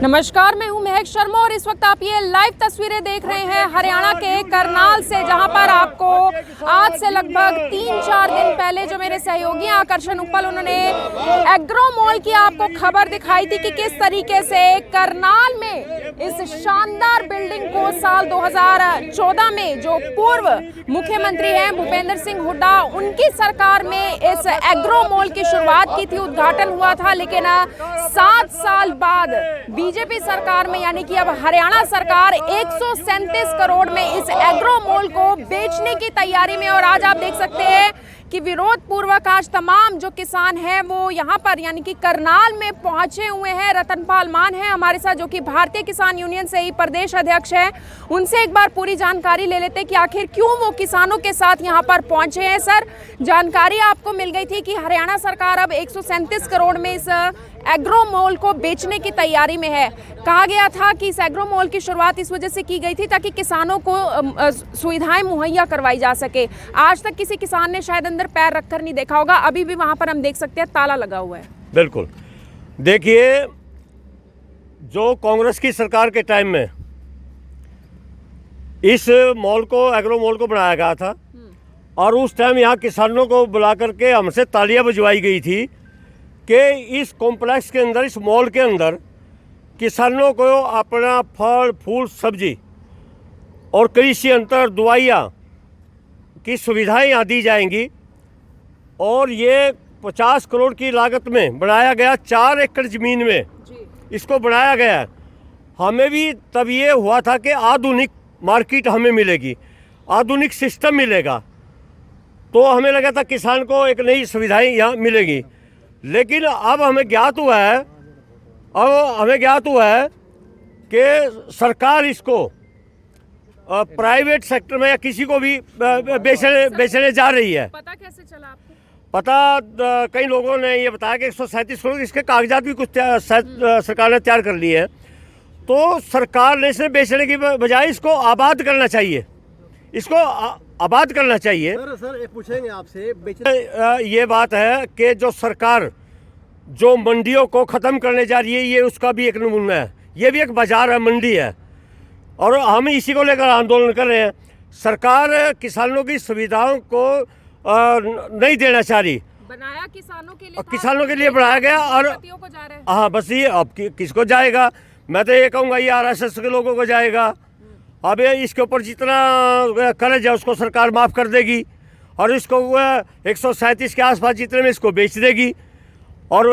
नमस्कार, मैं हूं महक शर्मा और इस वक्त आप ये लाइव तस्वीरें देख रहे हैं हरियाणा के करनाल से, जहां पर आपको आज से लगभग 3-4 दिन पहले जो मेरे सहयोगी आकर्षण उपल उन्होंने एग्रो मॉल की आपको खबर दिखाई थी कि किस तरीके से करनाल में इस शानदार बिल्डिंग को साल 2014 में जो पूर्व मुख्यमंत्री हैं भूपेंद्र सिंह हुड्डा, उनकी सरकार में इस एग्रो मॉल की शुरुआत की थी, उद्घाटन हुआ था। लेकिन 7 साल बाद बीजेपी सरकार में यानी कि अब हरियाणा सरकार 137 करोड़ में इस एग्रो मॉल को बेचने की तैयारी में। और आज आप देख सकते हैं कि विरोध पूर्वक आज तमाम जो किसान हैं वो यहाँ पर यानी कि करनाल में पहुंचे हुए हैं। रतनपाल मान है हमारे साथ, जो कि भारतीय किसान यूनियन से ही प्रदेश अध्यक्ष हैं। उनसे एक बार पूरी जानकारी ले लेते हैं कि आखिर क्यों वो किसानों के साथ यहाँ पर पहुंचे हैं। सर, जानकारी आपको मिल गई थी कि हरियाणा सरकार अब 137 करोड़ में इस एग्रो मॉल को बेचने की तैयारी में है। कहा गया था कि इस एग्रो मॉल की शुरुआत इस वजह से की गई थी ताकि किसानों को सुविधाएं मुहैया करवाई जा सके। आज तक किसी किसान ने शायद अंदर पैर रखकर नहीं देखा होगा, अभी भी वहां पर हम देख सकते हैं ताला लगा हुआ है। बिल्कुल, देखिए, जो कांग्रेस की सरकार के टाइम में इस मॉल को, एग्रो मॉल को बनाया गया था और उस टाइम यहाँ किसानों को बुला करके हमसे तालियां बजवाई गई थी कि इस कॉम्प्लेक्स के अंदर, इस मॉल के अंदर किसानों को अपना फल फूल सब्जी और कृषि अंतर दवाइयाँ की सुविधाएं यहाँ दी जाएंगी। और ये 50 करोड़ की लागत में बनाया गया, 4 एकड़ ज़मीन में इसको बनाया गया है। हमें भी तब ये हुआ था कि आधुनिक मार्केट हमें मिलेगी, आधुनिक सिस्टम मिलेगा, तो हमें लगा था किसान को एक नई सुविधाएं यहाँ मिलेगी। लेकिन अब हमें ज्ञात हुआ है कि सरकार इसको प्राइवेट सेक्टर में या किसी को भी बेचने जा रही है। पता कैसे चला आपको? पता कई लोगों ने ये बताया कि 137 करोड़ इसके कागजात भी कुछ सरकार ने तैयार कर लिए हैं। तो सरकार ने इसे बेचने की बजाय इसको आबाद करना चाहिए, इसको आबाद करना चाहिए। सर पूछेंगे आपसे, ये बात है कि जो सरकार जो मंडियों को ख़त्म करने जा रही है, ये उसका भी एक नमूना है। ये भी एक बाजार है, मंडी है, और हम इसी को लेकर आंदोलन कर रहे हैं। सरकार किसानों की सुविधाओं को नहीं देना चाह रही। बनाया किसानों के लिए बनाया गया और हाँ, बस ये अब किसको जाएगा? मैं तो ये कहूँगा ये RSS के लोगों को जाएगा। अब इसके ऊपर जितना कर्ज है उसको सरकार माफ़ कर देगी और इसको 137 के आसपास जितने में इसको बेच देगी और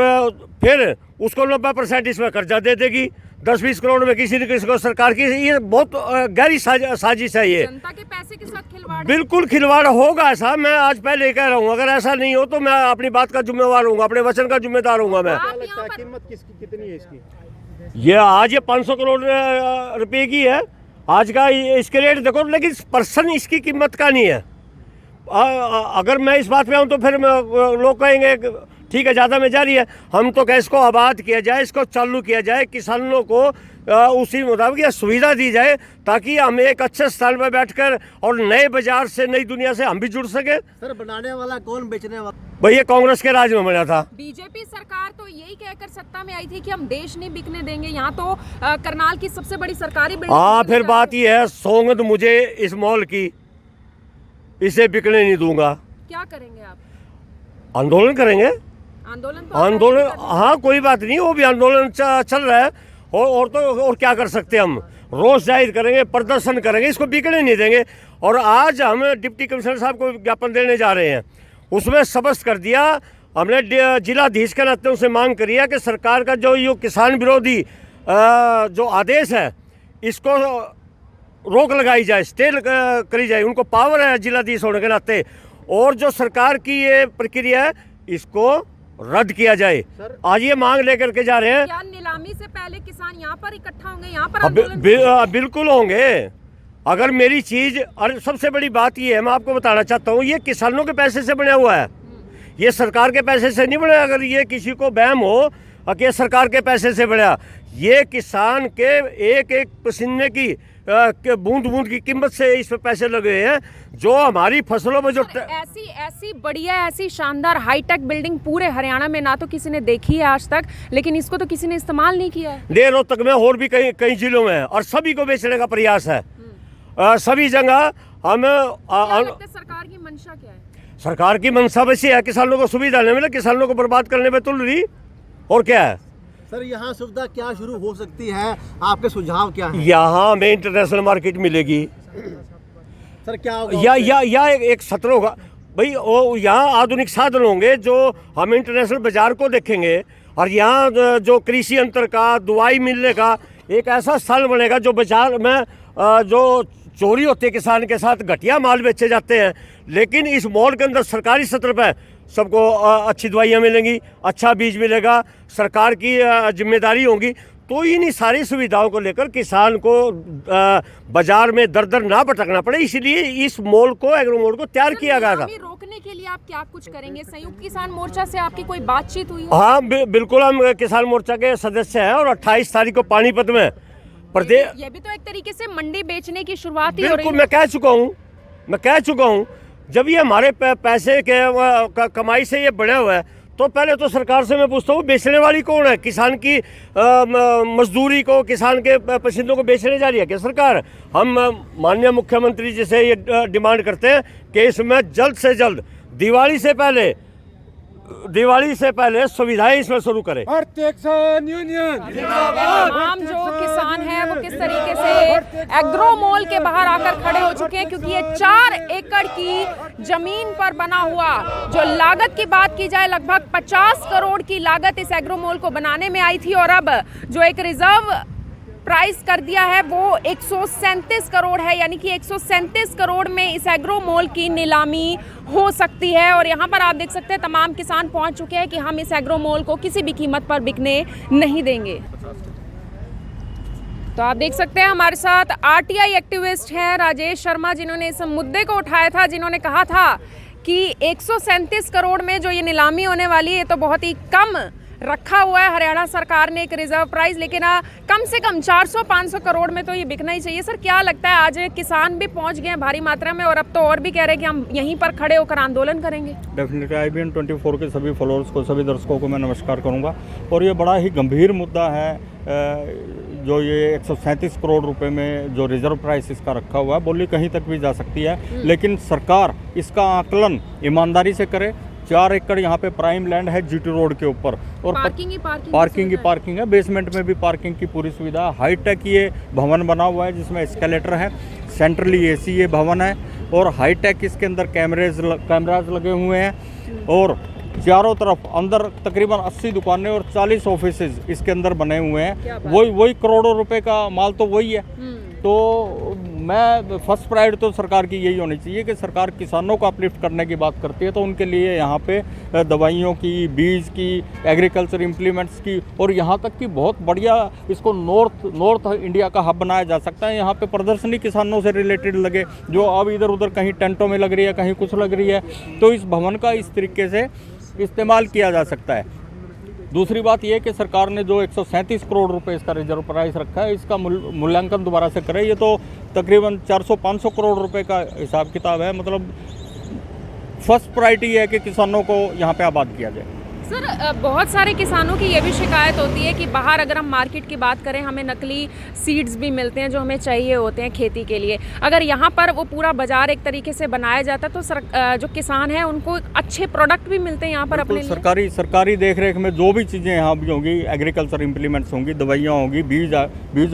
फिर उसको 90% इसमें कर्जा दे देगी। 10-20 करोड़ में किसी न किसी को सरकार की, ये बहुत गहरी साजिश है। ये जनता के पैसे के साथ खिलवाड़, बिल्कुल खिलवाड़ होगा। ऐसा मैं आज पहले ही कह रहा हूँ, अगर ऐसा नहीं हो तो मैं अपनी बात का जिम्मेवार हूँ, अपने वचन का जिम्मेदार हूँ मैं। कीमत कितनी है इसकी? ये आज ये 500 करोड़ रुपए की है आज का इसके रेट देखो, लेकिन पर्सन इसकी कीमत का नहीं है। अगर मैं इस बात में आऊँ तो फिर लोग कहेंगे ठीक है, ज़्यादा में जा रही है। हम तो कहें इसको आबाद किया जाए, इसको चालू किया जाए, किसानों को उसी मुताबिक यह सुविधा दी जाए ताकि हम एक अच्छे स्थान पर बैठकर और नए बाजार से, नई दुनिया से हम भी जुड़ सके। सर, बनाने वाला कौन, बेचने वाला? भैया कांग्रेस के राज में बना था। बीजेपी सरकार तो यही कहकर सत्ता में आई थी कि हम देश नहीं बिकने देंगे। यहाँ तो करनाल की सबसे बड़ी सरकारी बिल्डिंग। हाँ, फिर बात यह है, सौगंध मुझे इस मॉल की, इसे बिकने नहीं दूंगा। क्या करेंगे आप? आंदोलन करेंगे। आंदोलन हाँ, कोई बात नहीं, वो भी आंदोलन चल रहा है। और क्या कर सकते हैं? हम रोष जाहिर करेंगे, प्रदर्शन करेंगे, इसको बिकने नहीं देंगे। और आज हम डिप्टी कमिश्नर साहब को ज्ञापन देने जा रहे हैं, उसमें स्पष्ट कर दिया हमने, जिलाधीश के नाते उनसे मांग करी है कि सरकार का जो ये किसान विरोधी जो आदेश है इसको रोक लगाई जाए, स्टे करी जाए। उनको पावर है जिलाधीश होने के नाते, और जो सरकार की ये प्रक्रिया है इसको रद्द किया जाए। आज ये मांग लेकर के जा रहे हैं। क्या नीलामी से पहले किसान यहाँ पर इकट्ठा होंगे, यहाँ पर बिल्कुल होंगे। अगर मेरी चीज, और सबसे बड़ी बात ये है, मैं आपको बताना चाहता हूँ, ये किसानों के पैसे से बना हुआ है, ये सरकार के पैसे से नहीं बना। अगर ये किसी को वहम हो कि सरकार के पैसे से बढ़ा। ये किसान के एक एक पसीने की बूंद बूंद की कीमत से इस पे पैसे लगे हैं, जो हमारी फसलों में जो ऐसी बढ़िया ऐसी शानदार हाईटेक बिल्डिंग पूरे हरियाणा में ना तो किसी ने देखी है आज तक, लेकिन इसको तो किसी ने इस्तेमाल नहीं किया है। ले रोहतक में और भी कई जिलों में है और सभी को बेचने का प्रयास है। सभी जगह हम सरकार की मंशा क्या है? सरकार की मंशा वैसी है किसानों को सुविधा नहीं मिले, किसानों को बर्बाद करने में तुल रही, और क्या है। सर यहाँ सुविधा क्या शुरू हो सकती है, आपके सुझाव क्या है? यहाँ हमें इंटरनेशनल मार्केट मिलेगी। सर क्या होगा? या एक सत्र होगा भाई, वो यहाँ आधुनिक साधन होंगे जो हम इंटरनेशनल बाजार को देखेंगे, और यहाँ जो कृषि यंत्र का, दवाई मिलने का एक ऐसा स्थल बनेगा जो बाजार में जो चोरी होती है किसान के साथ, घटिया माल बेचे जाते हैं, लेकिन इस मॉल के अंदर सरकारी सत्र पर सबको अच्छी दवाइयाँ मिलेंगी, अच्छा बीज मिलेगा, सरकार की जिम्मेदारी होगी, तो इन्हीं सारी सुविधाओं को लेकर किसान को बाजार में दर दर ना भटकना पड़े, इसलिए इस मॉल को, एग्रो मॉल को तैयार किया गया था। रोकने के लिए आप क्या कुछ करेंगे? संयुक्त किसान मोर्चा से आपकी कोई बातचीत हुई? हाँ बिल्कुल, हम किसान मोर्चा के सदस्य हैं और 28 तारीख को पानीपत में प्रदेश, ये भी तो एक तरीके से मंडी बेचने की शुरुआत ही हो रही है। मैं कह चुका हूँ जब ये हमारे पैसे के कमाई से ये बढ़े हुए हैं, तो पहले तो सरकार से मैं पूछता हूँ बेचने वाली कौन है? किसान की मजदूरी को, किसान के पसीनों को बेचने जा रही है क्या सरकार? हम माननीय मुख्यमंत्री जी से ये डिमांड करते हैं कि इसमें जल्द से जल्द दिवाली से पहले सुविधाएं इसमें शुरू करें। तमाम जो किसान हैं वो किस तरीके से एग्रो मॉल के बाहर आकर खड़े हो चुके हैं, क्योंकि ये 4 एकड़ की जमीन पर बना हुआ, जो लागत की बात की जाए लगभग 50 करोड़ की लागत इस एग्रो मॉल को बनाने में आई थी, और अब जो एक रिजर्व प्राइस कर दिया है वो 137 करोड़ है, यानी कि 137 करोड़ में इस एग्रो मॉल की नीलामी हो सकती है। और यहाँ पर आप देख सकते हैं तमाम किसान पहुँच चुके हैं कि हम इस एग्रो मॉल को किसी भी कीमत पर बिकने नहीं देंगे। तो आप देख सकते हैं हमारे साथ आरटीआई एक्टिविस्ट हैं राजेश शर्मा, जिन्होंने इस मुद्दे को उठाया था, जिन्होंने कहा था कि 137 करोड़ में जो ये नीलामी होने वाली है तो बहुत ही कम रखा हुआ है हरियाणा सरकार ने एक रिजर्व प्राइस, लेकिन कम से कम 400-500 करोड़ में तो ये बिकना ही चाहिए। सर क्या लगता है, आज किसान भी पहुंच गए हैं भारी मात्रा में, और अब तो और भी कह रहे हैं कि हम यहीं पर खड़े होकर आंदोलन करेंगे? डेफिनेटली IBN 24 के सभी फॉलोअर्स को, सभी दर्शकों को मैं नमस्कार करूंगा। और ये बड़ा ही गंभीर मुद्दा है, जो ये 137 करोड़ रुपए में जो रिजर्व प्राइस इसका रखा हुआ है, बोली कहीं तक भी जा सकती है, लेकिन सरकार इसका आकलन ईमानदारी से करे। 4 एकड़ यहाँ पे प्राइम लैंड है GT रोड के ऊपर, और पार्किंग है, बेसमेंट में भी पार्किंग की पूरी सुविधा है। हाईटेक ये भवन बना हुआ है जिसमें एस्केलेटर है, सेंट्रली AC ये भवन है, और हाईटेक इसके अंदर कैमराज लगे हुए हैं, और चारों तरफ अंदर तकरीबन 80 दुकानें और 40 ऑफिसेज इसके अंदर बने हुए हैं। वही करोड़ों रुपए का माल तो वही है। तो मैं फर्स्ट प्रायोरिटी तो सरकार की यही होनी चाहिए कि सरकार किसानों को अपलिफ्ट करने की बात करती है, तो उनके लिए यहाँ पे दवाइयों की, बीज की, एग्रीकल्चर इम्प्लीमेंट्स की, और यहाँ तक कि बहुत बढ़िया इसको नॉर्थ इंडिया का हब बनाया जा सकता है। यहाँ पे प्रदर्शनी किसानों से रिलेटेड लगे, जो अब इधर उधर कहीं टेंटों में लग रही है, कहीं कुछ लग रही है, तो इस भवन का इस तरीके से इस्तेमाल किया जा सकता है। दूसरी बात यह कि सरकार ने जो 137 करोड़ रुपए इसका रिजर्व प्राइस रखा है, इसका मूल्यांकन दोबारा से करें। ये तो तकरीबन 400-500 करोड़ रुपए का हिसाब किताब है। मतलब फर्स्ट प्रायोरिटी है कि किसानों को यहाँ पे आबाद किया जाए। सर बहुत सारे किसानों की ये भी शिकायत होती है कि बाहर अगर हम मार्केट की बात करें, हमें नकली सीड्स भी मिलते हैं जो हमें चाहिए होते हैं खेती के लिए। अगर यहाँ पर वो पूरा बाजार एक तरीके से बनाया जाता तो जो किसान हैं उनको अच्छे प्रोडक्ट भी मिलते हैं यहाँ पर अपने लिए। सरकारी देखरेख में जो भी चीज़ें यहाँ भी होंगी, एग्रीकल्चर इम्प्लीमेंट्स होंगी, दवाइयाँ होंगी, बीज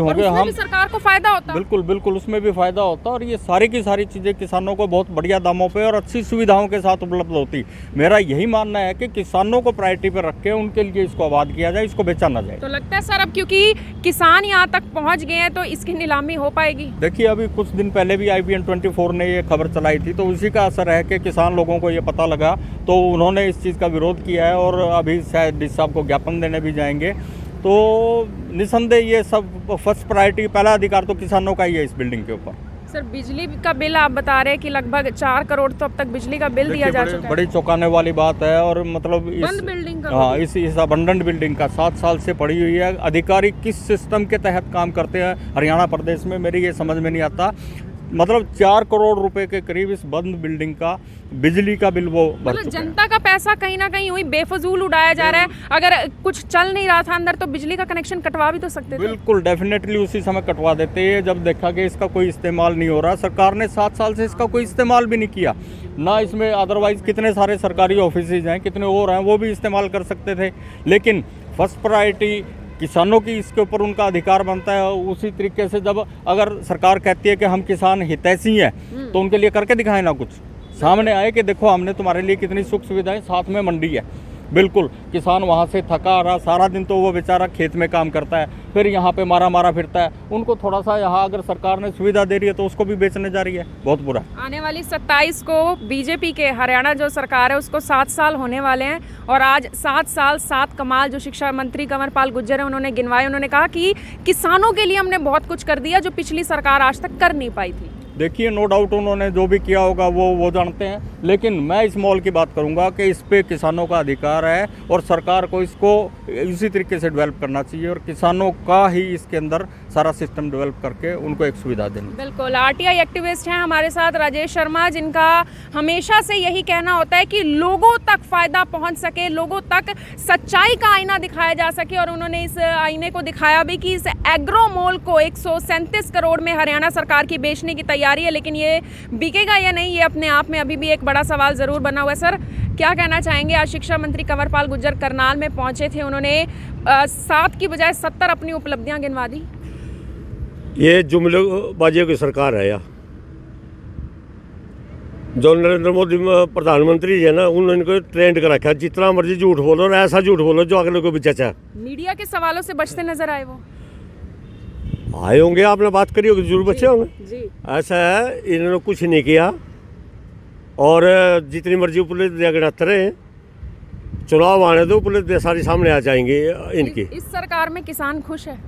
होंगे, हम सरकार को फायदा होता है। बिल्कुल उसमें भी फायदा होता है, और ये सारी की सारी चीज़ें किसानों को बहुत बढ़िया दामों पर और अच्छी सुविधाओं के साथ उपलब्ध होती। मेरा यही मानना है कि किसानों को प्रायोरिटी पर रख के उनके लिए इसको आबाद किया जाए, इसको बेचा ना जाए। तो लगता है सर अब क्योंकि किसान यहाँ तक पहुँच गए हैं तो इसकी नीलामी हो पाएगी? देखिए अभी कुछ दिन पहले भी IBN 24 ने ये खबर चलाई थी, तो उसी का असर है कि किसान लोगों को ये पता लगा, तो उन्होंने इस चीज़ का विरोध किया है, और अभी शायद डीसी साहब को ज्ञापन देने भी जाएंगे। तो निसंदेह ये सब फर्स्ट प्रायोरिटी, पहला अधिकार तो किसानों का ही है इस बिल्डिंग के ऊपर। सर बिजली का बिल आप बता रहे हैं कि लगभग 4 करोड़ तो अब तक बिजली का बिल दिया जा चुका है। बड़ी चौंकाने वाली बात है। और मतलब बंद बिल्डिंग का हाँ, इस अबंडंट बिल्डिंग का 7 साल से पड़ी हुई है। अधिकारी किस सिस्टम के तहत काम करते हैं हरियाणा प्रदेश में, मेरी ये समझ में नहीं आता। मतलब 4 करोड़ रुपए के करीब इस बंद बिल्डिंग का बिजली का बिल वो भर मतलब चुके हैं। जनता का पैसा कहीं ना कहीं हुई बेफजूल उड़ाया जा रहा है। अगर कुछ चल नहीं रहा था अंदर तो बिजली का कनेक्शन कटवा भी तो सकते थे। बिल्कुल डेफिनेटली उसी समय कटवा देते हैं जब देखा कि इसका कोई इस्तेमाल नहीं हो रहा। सरकार ने 7 साल से इसका कोई इस्तेमाल भी नहीं किया ना। इसमें अदरवाइज कितने सारे सरकारी ऑफिसेज हैं, कितने और हैं, वो भी इस्तेमाल कर सकते थे। लेकिन फर्स्ट प्रायोरिटी किसानों की, इसके ऊपर उनका अधिकार बनता है। उसी तरीके से जब अगर सरकार कहती है कि हम किसान हितैषी हैं तो उनके लिए करके दिखाएं ना, कुछ सामने आए कि देखो हमने तुम्हारे लिए कितनी सुख सुविधाएं, साथ में मंडी है। बिल्कुल किसान वहाँ से थका आ रहा, सारा दिन तो वो बेचारा खेत में काम करता है, फिर यहाँ पे मारा फिरता है। उनको थोड़ा सा यहाँ अगर सरकार ने सुविधा दे रही है तो उसको भी बेचने जा रही है, बहुत बुरा। आने वाली 27 को बीजेपी के हरियाणा जो सरकार है उसको 7 साल होने वाले हैं और आज 7 साल 7 कमाल जो शिक्षा मंत्री कंवरपाल गुर्जर है उन्होंने गिनवाए। उन्होंने कहा कि किसानों के लिए हमने बहुत कुछ कर दिया जो पिछली सरकार आज तक कर नहीं पाई थी। देखिए नो डाउट उन्होंने जो भी किया होगा वो जानते हैं, लेकिन मैं इस मॉल की बात करूंगा कि इस पे किसानों का अधिकार है और सरकार को इसको इसी तरीके से डेवलप करना चाहिए और किसानों का ही इसके अंदर सारा सिस्टम डेवलप करके उनको एक सुविधा देनी। बिल्कुल। आरटीआई एक्टिविस्ट हैं हमारे साथ राजेश शर्मा, जिनका हमेशा से यही कहना होता है कि लोगों तक फ़ायदा पहुंच सके, लोगों तक सच्चाई का आईना दिखाया जा सके। और उन्होंने इस आईने को दिखाया भी कि इस एग्रो मॉल को 137 करोड़ में हरियाणा सरकार की बेचने की तैयारी है, लेकिन ये बिकेगा या नहीं ये अपने आप में अभी भी एक बड़ा सवाल ज़रूर बना हुआ है। सर क्या कहना चाहेंगे? आज शिक्षा मंत्री कंवरपाल गुर्जर करनाल में पहुंचे थे, उन्होंने 7 की बजाय 70 अपनी उपलब्धियां गिनवा दी। ये जुमलेबाजी की सरकार है। जो नरेंद्र मोदी प्रधानमंत्री है ना, उन्होंने इनको ट्रेंड कर रखा है, जितना मर्जी झूठ बोलो और ऐसा झूठ बोलो जो अगले को भी चचा। मीडिया के सवालों से बचते नजर आए वो। आए होंगे, आपने बात करी होगी, जरूर बचे होंगे जी। ऐसा है, इन्होंने कुछ नहीं किया और जितनी मर्जी उपलब्धियां गिनाते रहे। चुनाव आने दो, उपलब्धियां सारी सामने आ जाएंगी इनकी। इस सरकार में किसान खुश है?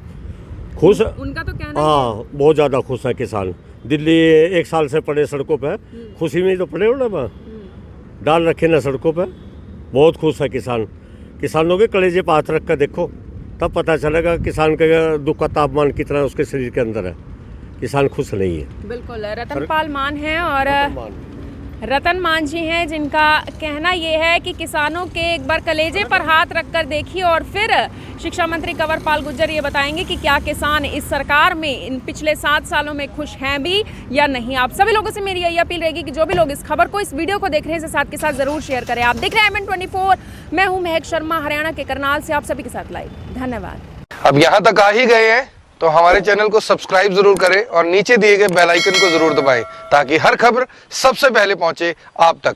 खुश, उनका तो कहना है। हाँ बहुत ज़्यादा खुश है किसान। दिल्ली 1 साल से पड़े सड़कों पे, खुशी में ही तो पड़े हो ना, डाल रखे ना सड़कों पे। बहुत खुश है किसान। किसानों के कलेजे पे हाथ रख कर देखो, तब पता चलेगा किसान के दुख का तापमान कितना उसके शरीर के अंदर है। किसान खुश नहीं है। बिल्कुल। रतनपाल मान हैं और रतन मान जी हैं, जिनका कहना ये है कि किसानों के एक बार कलेजे पर हाथ रखकर देखिए और फिर शिक्षा मंत्री कंवरपाल गुर्जर ये बताएंगे कि क्या किसान इस सरकार में इन पिछले 7 सालों में खुश हैं भी या नहीं। आप सभी लोगों से मेरी यही अपील रहेगी कि जो भी लोग इस खबर को, इस वीडियो को देख रहे हैं इसे साथ के साथ जरूर शेयर करें। आप देख रहे हैं MN24, मैं हूँ महक शर्मा, हरियाणा के करनाल से आप सभी के साथ लाइव। धन्यवाद। अब यहाँ तक आ ही गए हैं तो हमारे चैनल को सब्सक्राइब जरूर करें और नीचे दिए गए बेल आइकन को जरूर दबाएं ताकि हर खबर सबसे पहले पहुंचे आप तक।